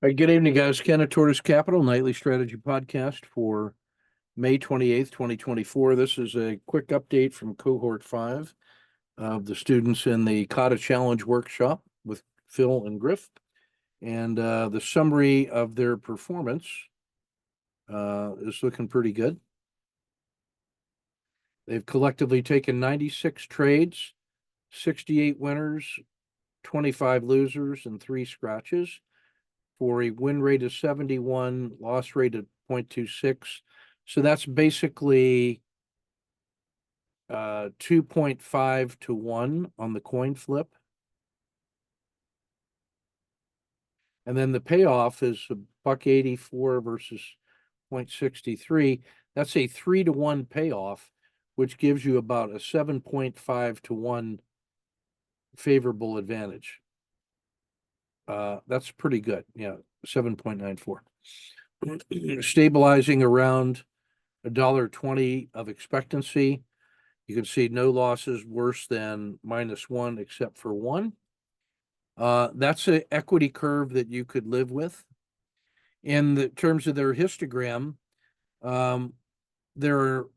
All right, good evening, guys. Ken at Tortoise Capital, nightly strategy podcast for May 28th, 2024. This is a quick update from Cohort 5 of the students in the Kata Challenge workshop with Phil and Griff. And the summary of their performance is looking pretty good. They've collectively taken 96 trades, 68 winners, 25 losers, and 3 scratches, for a win rate of 71, loss rate of 0.26. So that's basically 2.5 to 1 on the coin flip. And then the payoff is $1.84 versus 0.63. That's a 3 to 1 payoff, which gives you about a 7.5 to 1 favorable advantage. That's pretty good. Yeah, 7.94. Stabilizing around $1.20 of expectancy. You can see no losses worse than -1 except for 1. That's an equity curve that you could live with. In the terms of their histogram, there are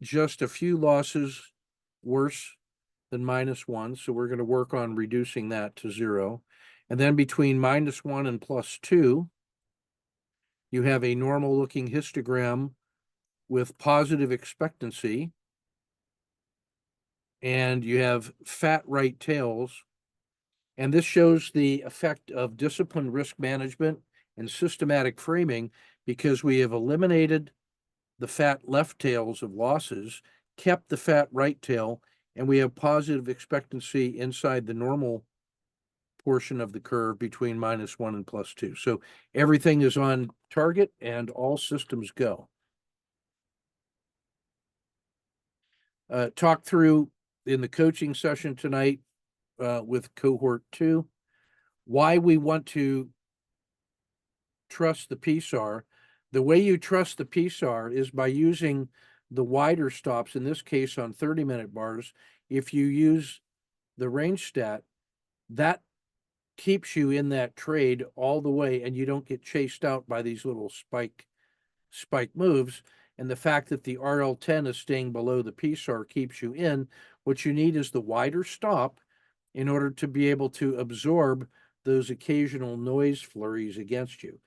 just a few losses worse than -1, so we're going to work on reducing that to 0. And then between -1 and +2, you have a normal looking histogram with positive expectancy, and you have fat right tails. And this shows the effect of disciplined risk management and systematic framing, because we have eliminated the fat left tails of losses, kept the fat right tail, and we have positive expectancy inside the normal portion of the curve between -1 and +2. So everything is on target and all systems go. Talk through in the coaching session tonight with Cohort 2 why we want to trust the PSAR. The way you trust the PSAR is by using the wider stops, in this case on 30-minute bars. If you use the range stat, that keeps you in that trade all the way, and you don't get chased out by these little spike moves. And the fact that the RL10 is staying below the PSAR keeps you in. What you need is the wider stop in order to be able to absorb those occasional noise flurries against you.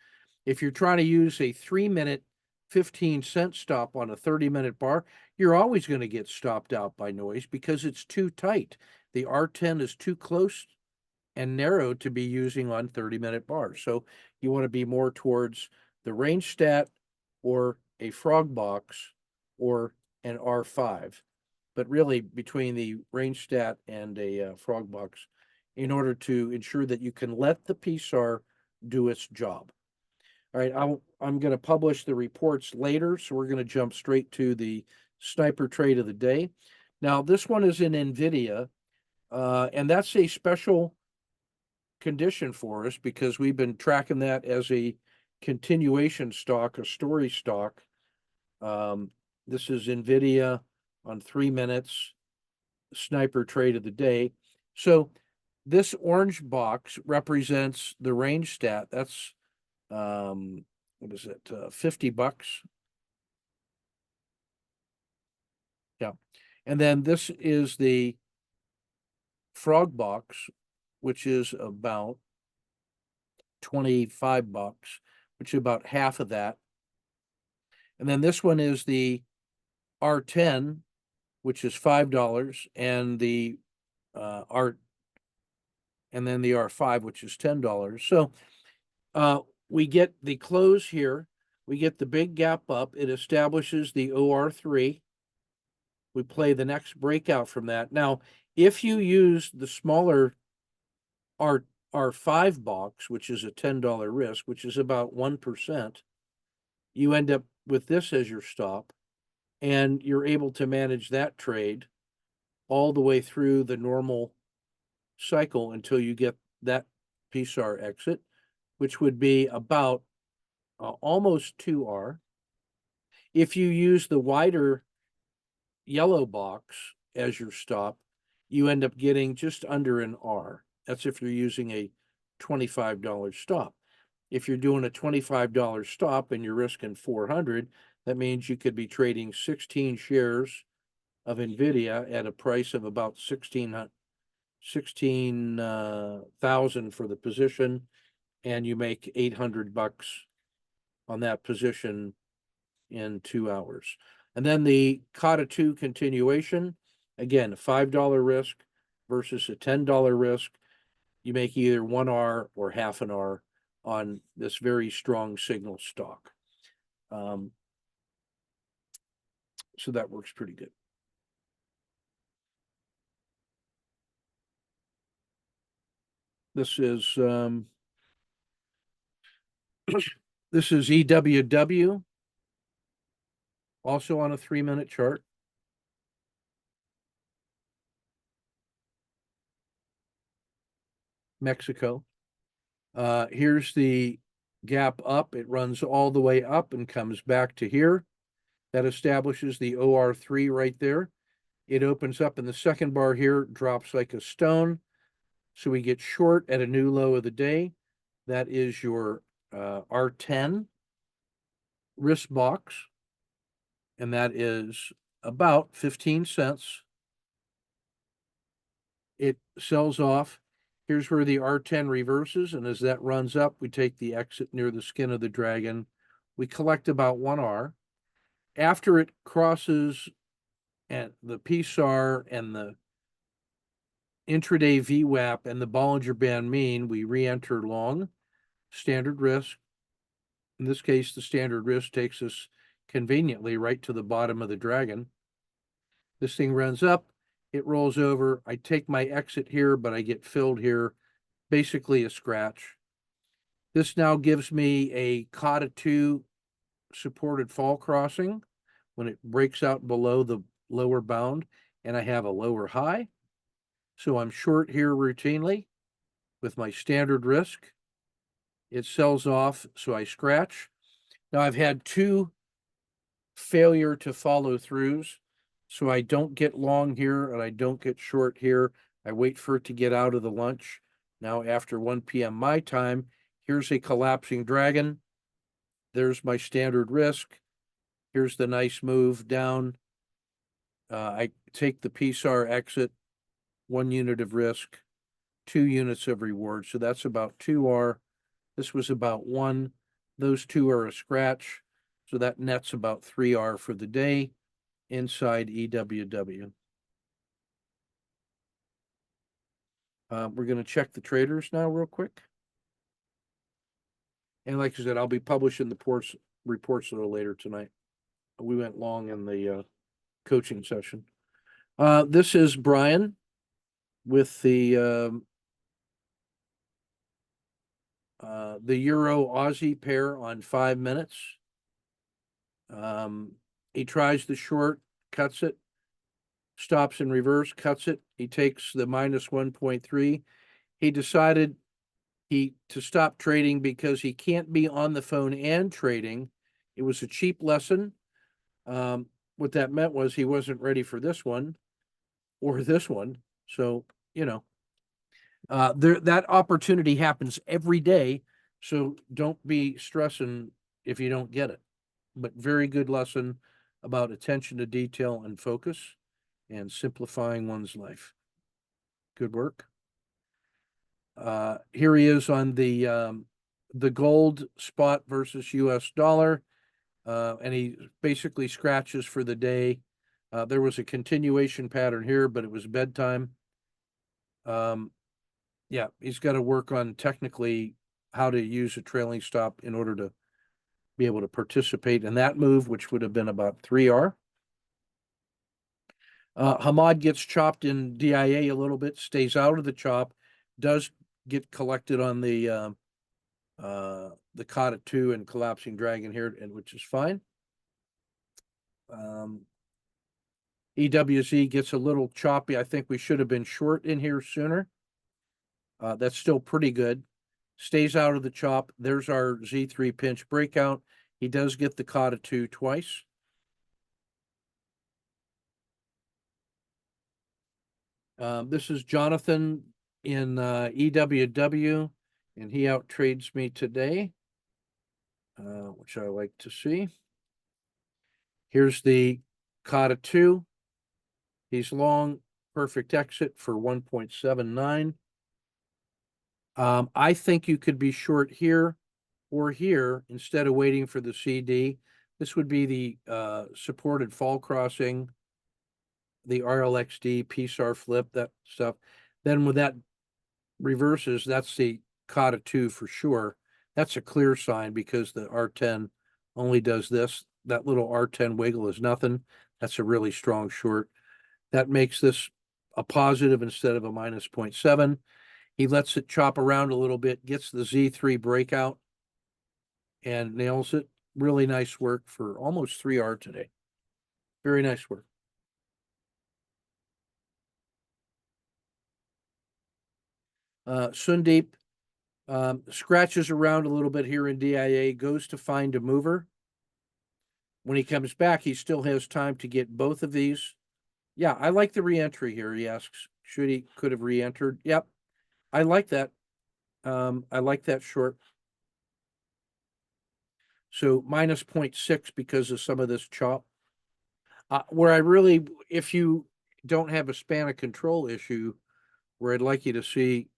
If you're trying to use a 3-minute 15-cent stop on a 30-minute bar, you're always going to get stopped out by noise because it's too tight. The R10 is too close and narrow to be using on 30-minute bars. So you want to be more towards the range stat or a frog box or an R5, but really between the range stat and a frog box, in order to ensure that you can let the PSAR do its job. All right, I'm going to publish the reports later, so we're going to jump straight to the sniper trade of the day. Now, this one is in Nvidia, and that's a special condition for us because we've been tracking that as a continuation stock, a story stock. This is Nvidia on 3 minutes, sniper trade of the day. So this orange box represents the range stat. That's what is it, $50? Yeah. And then this is the frog box, which is about $25, which is about half of that. And then this one is the R10, which is $5, and the and then the R5, which is $10. So we get the close here. We get the big gap up. It establishes the OR3. We play the next breakout from that. Now, if you use the smaller R5 box, which is a $10 risk, which is about 1%, you end up with this as your stop, and you're able to manage that trade all the way through the normal cycle until you get that PSAR exit, which would be about almost 2R. If you use the wider yellow box as your stop, you end up getting just under an R. That's if you're using a $25 stop. If you're doing a $25 stop and you're risking 400, that means you could be trading 16 shares of Nvidia at a price of about 16,000 for the position, and you make $800 on that position in 2 hours. And then the COTA 2 continuation, again, a $5 risk versus a $10 risk. You make either 1 R or half an R on this very strong signal stock. So that works pretty good. This is this is EWW, also on a 3-minute chart. Mexico. Here's the gap up. It runs all the way up and comes back to here. That establishes the OR3 right there. It opens up in the second bar here, drops like a stone. So we get short at a new low of the day. That is your R10 risk box. And that is about 15 cents. It sells off. Here's where the R10 reverses. And as that runs up, we take the exit near the skin of the dragon. We collect about 1 R. After it crosses and the PSAR and the intraday VWAP and the Bollinger Band mean, we re-enter long. Standard risk. In this case, the standard risk takes us conveniently right to the bottom of the dragon. This thing runs up, it rolls over. I take my exit here, but I get filled here, basically a scratch. This now gives me a COTA 2 supported fall crossing when it breaks out below the lower bound, and I have a lower high. So I'm short here routinely with my standard risk. It sells off, so I scratch. Now I've had 2 failure to follow throughs, so I don't get long here and I don't get short here. I wait for it to get out of the lunch. Now after 1 p.m. my time, here's a collapsing dragon. There's my standard risk. Here's the nice move down. I take the PSAR exit, 1 unit of risk, 2 units of reward. So that's about 2 R. This was about 1. Those 2 are a scratch. So that nets about 3 R for the day inside EWW. We're going to check the traders now real quick. And like I said, I'll be publishing the reports a little later tonight. We went long in the coaching session. This is Brian with the Euro Aussie pair on 5 minutes. He tries the short, cuts it, stops in reverse, cuts it. He takes the minus 1.3. He decided to stop trading because he can't be on the phone and trading. It was a cheap lesson. What that meant was he wasn't ready for this one or this one. So, that opportunity happens every day. So don't be stressing if you don't get it. But very good lesson about attention to detail and focus and simplifying one's life. Good work. Here he is on the gold spot versus US dollar. And he basically scratches for the day. There was a continuation pattern here, but it was bedtime. Yeah, he's got to work on technically how to use a trailing stop in order to be able to participate in that move, which would have been about 3 R. Hamad gets chopped in DIA a little bit, stays out of the chop, does get collected on the COTA 2 and collapsing dragon here, and which is fine. EWZ gets a little choppy. I think we should have been short in here sooner. That's still pretty good. Stays out of the chop. There's our Z3 pinch breakout. He does get the COTA 2 twice. This is Jonathan in EWW, and he out trades me today. which I like to see. Here's the Kata 2. He's long, perfect exit for 1.79. I think you could be short here or here instead of waiting for the CD. This would be the supported fall crossing, the RLXD, PSAR flip, that stuff. Then when that reverses, that's the Kata 2 for sure. That's a clear sign because the R10 only does this. That little R10 wiggle is nothing. That's a really strong short. That makes this a positive instead of a minus 0.7. He lets it chop around a little bit, gets the Z3 breakout, and nails it. Really nice work for almost 3R today. Very nice work. Sundeep scratches around a little bit here in DIA, goes to find a mover. When he comes back, he still has time to get both of these. Yeah, I like the reentry here. He asks, could have re-entered? Yep, I like that. I like that short. So minus 0.6 because of some of this chop. Where I really, if you don't have a span of control issue, where I'd like to see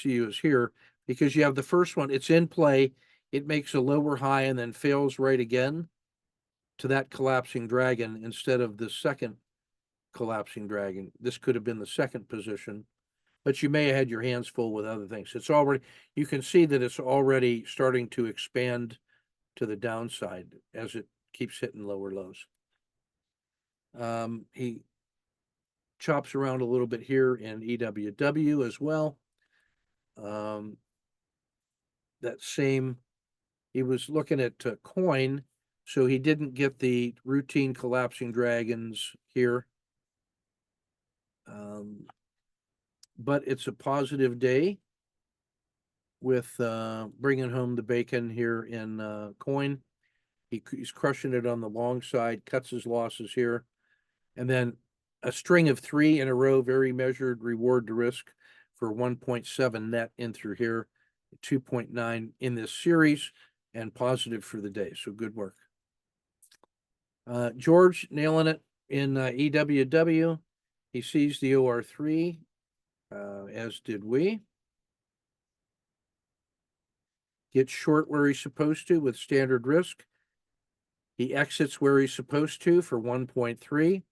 you is here, because you have the first one, it's in play, it makes a lower high and then fails right again to that collapsing dragon instead of the second collapsing dragon. This could have been the second position, but you may have had your hands full with other things. It's already, you can see that it's already starting to expand to the downside as it keeps hitting lower lows. He chops around a little bit here in EWW as well. That same, he was looking at coin, so he didn't get the routine collapsing dragons here. But it's a positive day with bringing home the bacon here in coin. He's crushing it on the long side, cuts his losses here. And then a string of 3 in a row, very measured reward to risk for 1.7 net in through here, 2.9 in this series, and positive for the day. So good work. George nailing it in EWW. He sees the OR3, as did we. Gets short where he's supposed to with standard risk. He exits where he's supposed to for 1.3.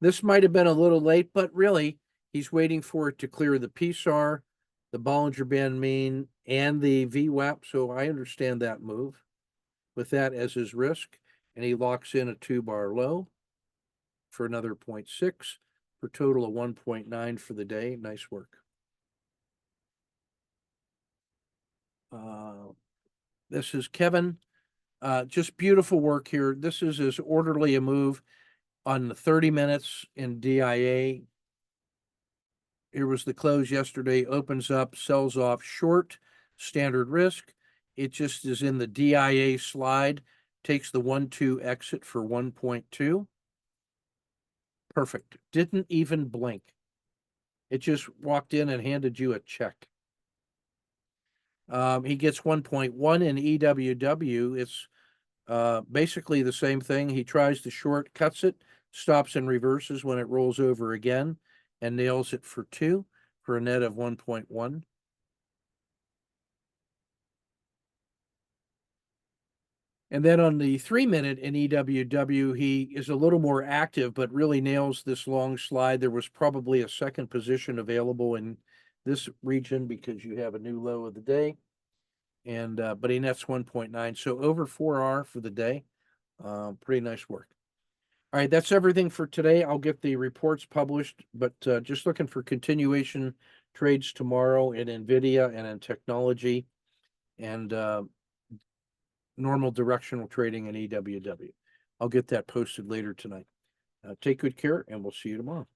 This might have been a little late, but really, he's waiting for it to clear the PSAR, the Bollinger Band mean, and the VWAP. So I understand that move with that as his risk. And he locks in a 2-bar low for another 0.6 for a total of 1.9 for the day. Nice work. This is Kevin. Just beautiful work here. This is as orderly a move on the 30 minutes in DIA. Here was the close yesterday, opens up, sells off short, standard risk. It just is in the DIA slide, takes the 1-2 exit for 1.2. Perfect. Didn't even blink. It just walked in and handed you a check. He gets 1.1 in EWW. It's basically the same thing. He tries to short, cuts it, stops and reverses when it rolls over again, and nails it for 2 for a net of 1.1. And then on the 3-minute in EWW, he is a little more active, but really nails this long slide. There was probably a second position available in this region because you have a new low of the day. And but he nets 1.9. So over 4R for the day. Pretty nice work. All right, that's everything for today. I'll get the reports published, but just looking for continuation trades tomorrow in Nvidia and in technology, and normal directional trading in EWW. I'll get that posted later tonight. Take good care, and we'll see you tomorrow.